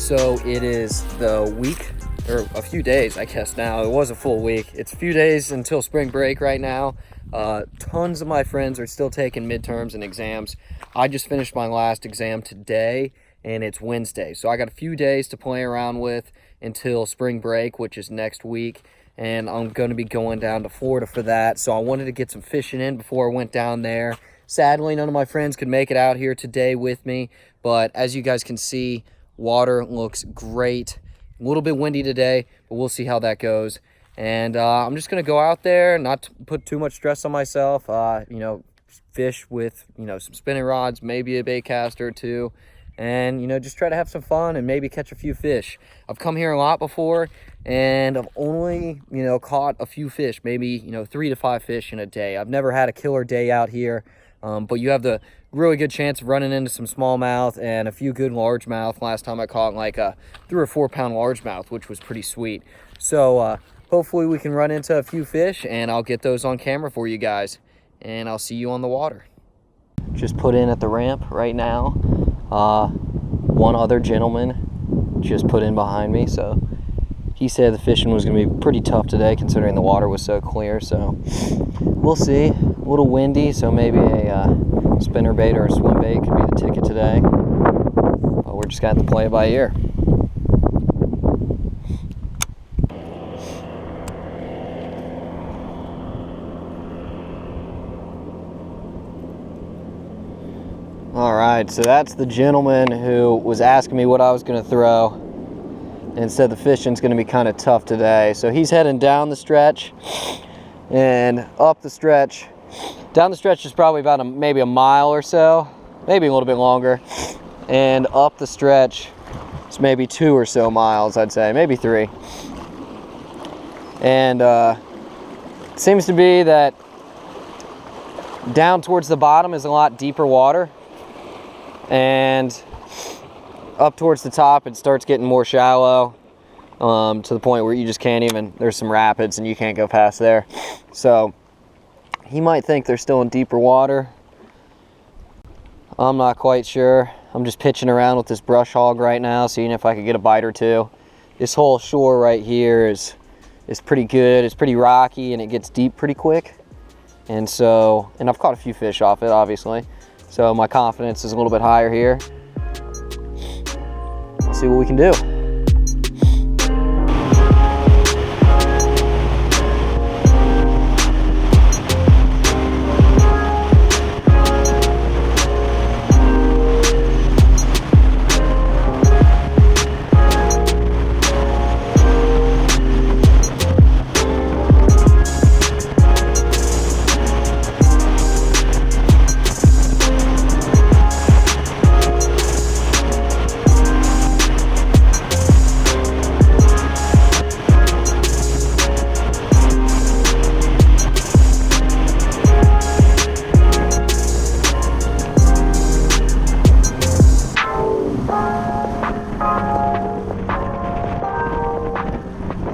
So it is the week, or a few days, I guess now. It was a full week. It's a few days until spring break right now. Tons of my friends are still taking midterms and exams. I just finished my last exam today, and it's Wednesday. So I got a few days to play around with until spring break, which is next week. And I'm going to be going down to Florida for that. So I wanted to get some fishing in before I went down there. Sadly, none of my friends could make it out here today with me. But as you guys can see, water looks great. A little bit windy today, but we'll see how that goes. And I'm just going to go out there, not to put too much stress on myself. Fish with, some spinning rods, maybe a bait caster or two. And, just try to have some fun and maybe catch a few fish. I've come here a lot before, and I've only, caught a few fish, maybe, 3 to 5 fish in a day. I've never had a killer day out here, but you have the really good chance of running into some smallmouth and a few good largemouth. Last time I caught like a 3 or 4 pound largemouth, which was pretty sweet. So hopefully we can run into a few fish, and I'll get those on camera for you guys. And I'll see you on the water. Just put in at the ramp right now. One other gentleman just put in behind me, so he said the fishing was going to be pretty tough today considering the water was so clear. So we'll see. A little windy, so maybe a spinner bait or a swim bait could be the ticket today. But we're just going to have to play it by ear. All right, so that's the gentleman who was asking me what I was going to throw and said the fishing's going to be kind of tough today. So he's heading down the stretch and up the stretch. Down the stretch is probably about maybe a mile or so, maybe a little bit longer. And up the stretch, it's maybe 2 or so miles, I'd say, maybe 3. And it seems to be that down towards the bottom is a lot deeper water. And up towards the top, it starts getting more shallow to the point where you just can't even, there's some rapids and you can't go past there. So he might think they're still in deeper water. I'm not quite sure. I'm just pitching around with this brush hog right now, seeing if I could get a bite or two. This whole shore right here is pretty good. It's pretty rocky and it gets deep pretty quick. And I've caught a few fish off it, obviously. So my confidence is a little bit higher here. Let's see what we can do.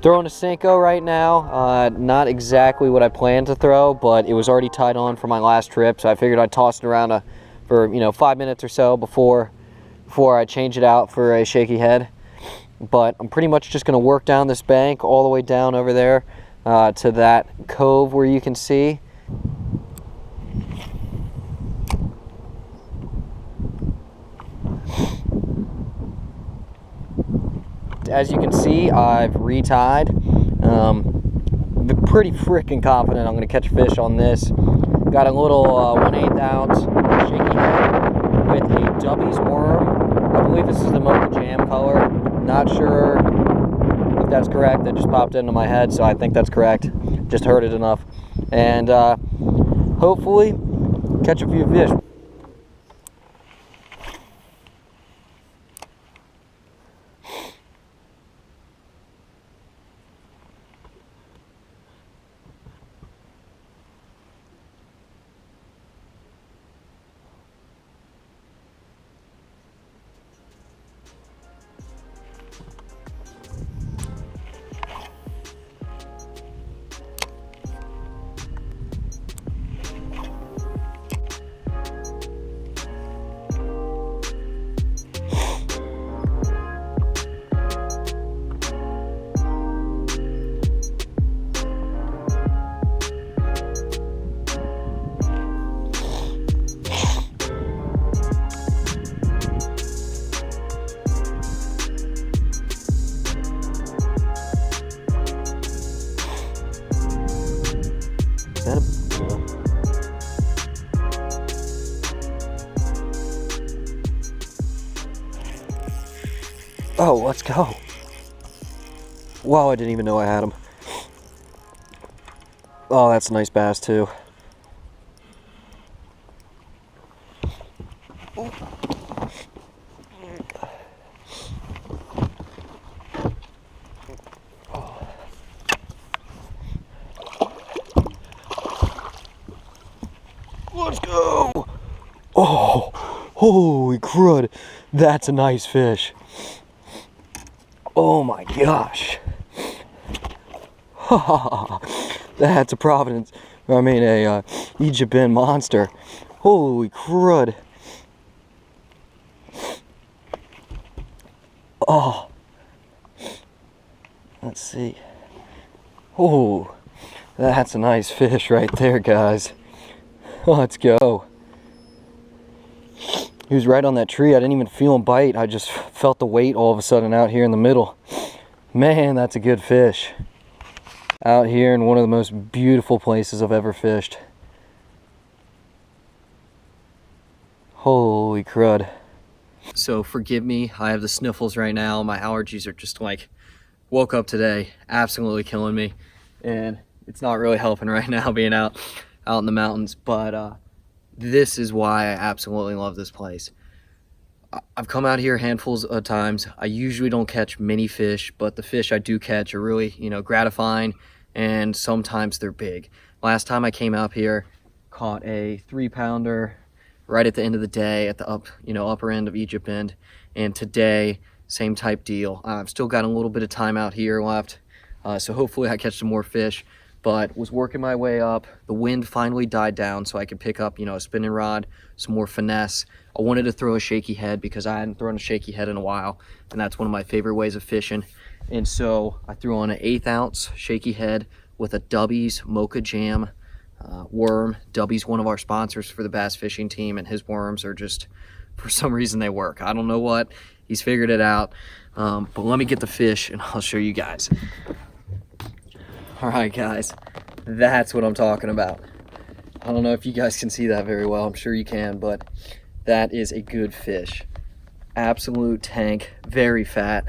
Throwing a Senko right now, not exactly what I planned to throw, but it was already tied on for my last trip, so I figured I'd toss it around for 5 minutes or so before I change it out for a shaky head. But I'm pretty much just going to work down this bank all the way down over there to that cove where you can see. As you can see, I've retied. Been pretty freaking confident I'm going to catch a fish on this. Got a little 1/8 ounce shaky head with a Dubby's worm. I believe this is the Mocha Jam color. Not sure if that's correct. That just popped into my head, so I think that's correct. Just heard it enough. And hopefully catch a few fish. Oh, let's go. Wow, I didn't even know I had him. Oh, that's a nice bass too. Let's go. Oh, holy crud. That's a nice fish. Oh my gosh. That's a Providence, I mean a Egypt bin monster. Holy crud. Oh, let's see. Oh, that's a nice fish right there, guys. Let's go. He was right on that tree. I didn't even feel him bite. I just felt the weight all of a sudden out here in the middle. Man, that's a good fish. Out here in one of the most beautiful places I've ever fished. Holy crud. So forgive me, I have the sniffles right now. My allergies are just like, woke up today, absolutely killing me. And it's not really helping right now being out in the mountains, but this is why I absolutely love this place. I've come out here handfuls of times. I usually don't catch many fish, but the fish I do catch are really, gratifying, and sometimes they're big. Last time I came out here, caught a 3-pounder right at the end of the day at the upper end of Egypt Bend, and today, same type deal. I've still got a little bit of time out here left, so hopefully I catch some more fish, but was working my way up. The wind finally died down so I could pick up, a spinning rod, some more finesse. I wanted to throw a shaky head because I hadn't thrown a shaky head in a while, and that's one of my favorite ways of fishing. And so I threw on an 1/8 ounce shaky head with a Dubby's Mocha Jam worm. Dubby's one of our sponsors for the bass fishing team, and his worms are just, for some reason, they work. I don't know what. He's figured it out. But let me get the fish and I'll show you guys. All right, guys, that's what I'm talking about. I don't know if you guys can see that very well. I'm sure you can, but that is a good fish. Absolute tank, very fat.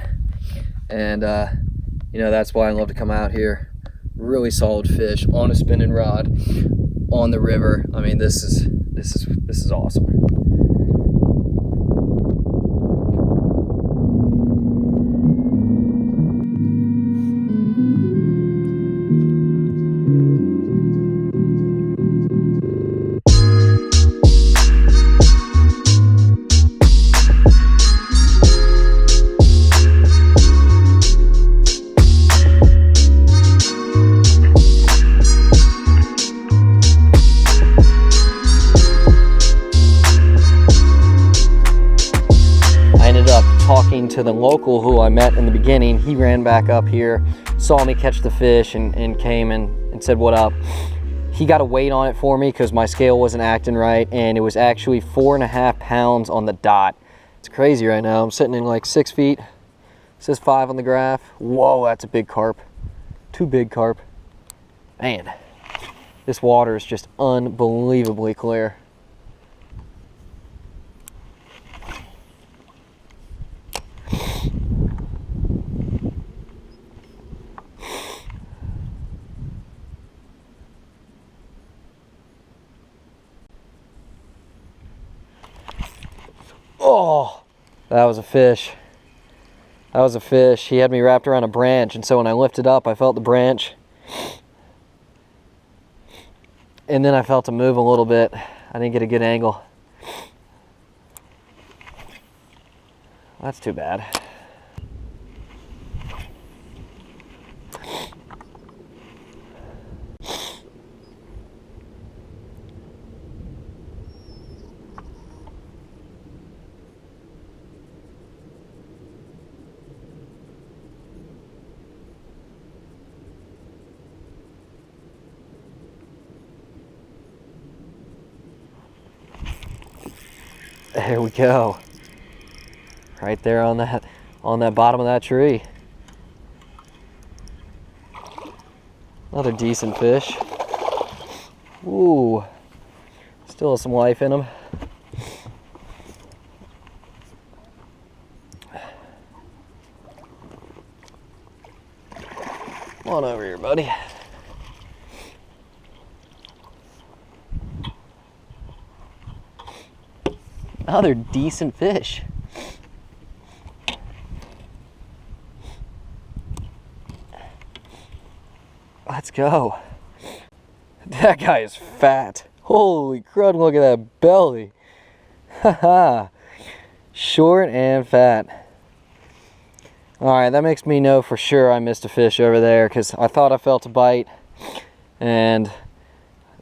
And, that's why I love to come out here. Really solid fish on a spinning rod on the river. I mean, this is awesome. Talking to the local who I met in the beginning. He ran back up here, saw me catch the fish, and came and said what up. He got a weight on it for me because my scale wasn't acting right, and it was actually 4.5 pounds on the dot. It's crazy right now. I'm sitting in like 6 feet. It says 5 on the graph. Whoa, that's a big carp. 2 big carp. Man, this water is just unbelievably clear. Oh, that was a fish. That was a fish. He had me wrapped around a branch, and so when I lifted up, I felt the branch. And then I felt him move a little bit. I didn't get a good angle. That's too bad. There we go. Right there on that bottom of that tree. Another decent fish. Ooh. Still has some life in him. Come on over here, buddy. Another decent fish. Let's go. That guy is fat. Holy crud, look at that belly. Haha. Short and fat. Alright, that makes me know for sure I missed a fish over there, because I thought I felt a bite and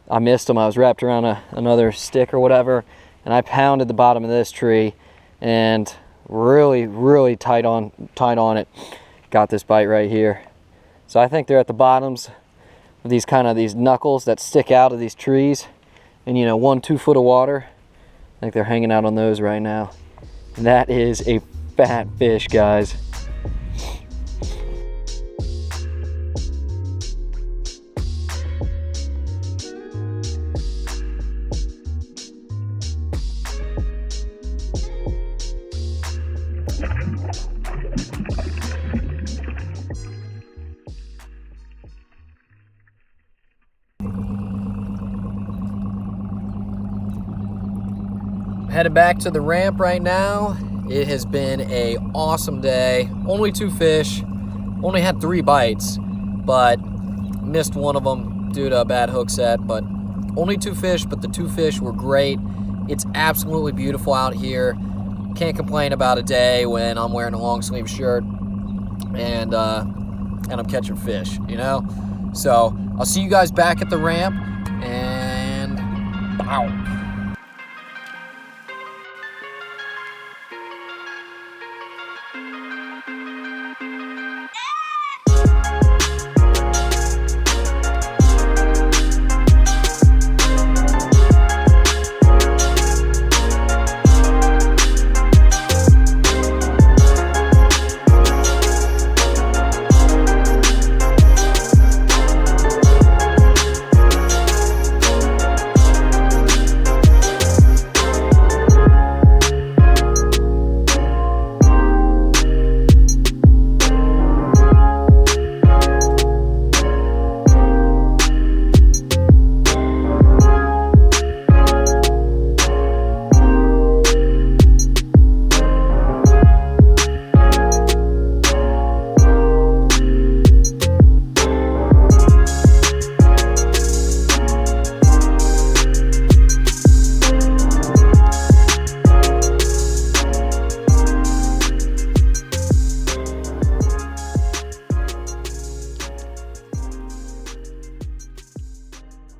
I missed him. I was wrapped around another stick or whatever, and I pounded the bottom of this tree and really tight on it. Got this bite right here. So I think they're at the bottoms of these these knuckles that stick out of these trees, and 1-2 foot of water. I think they're hanging out on those right now. And that is a fat fish, guys. Headed back to the ramp right now. It has been a awesome day. Only 2 fish. Only had 3 bites, but missed one of them due to a bad hook set. But only 2 fish, but the 2 fish were great. It's absolutely beautiful out here. Can't complain about a day when I'm wearing a long sleeve shirt and I'm catching fish, So I'll see you guys back at the ramp, and wow.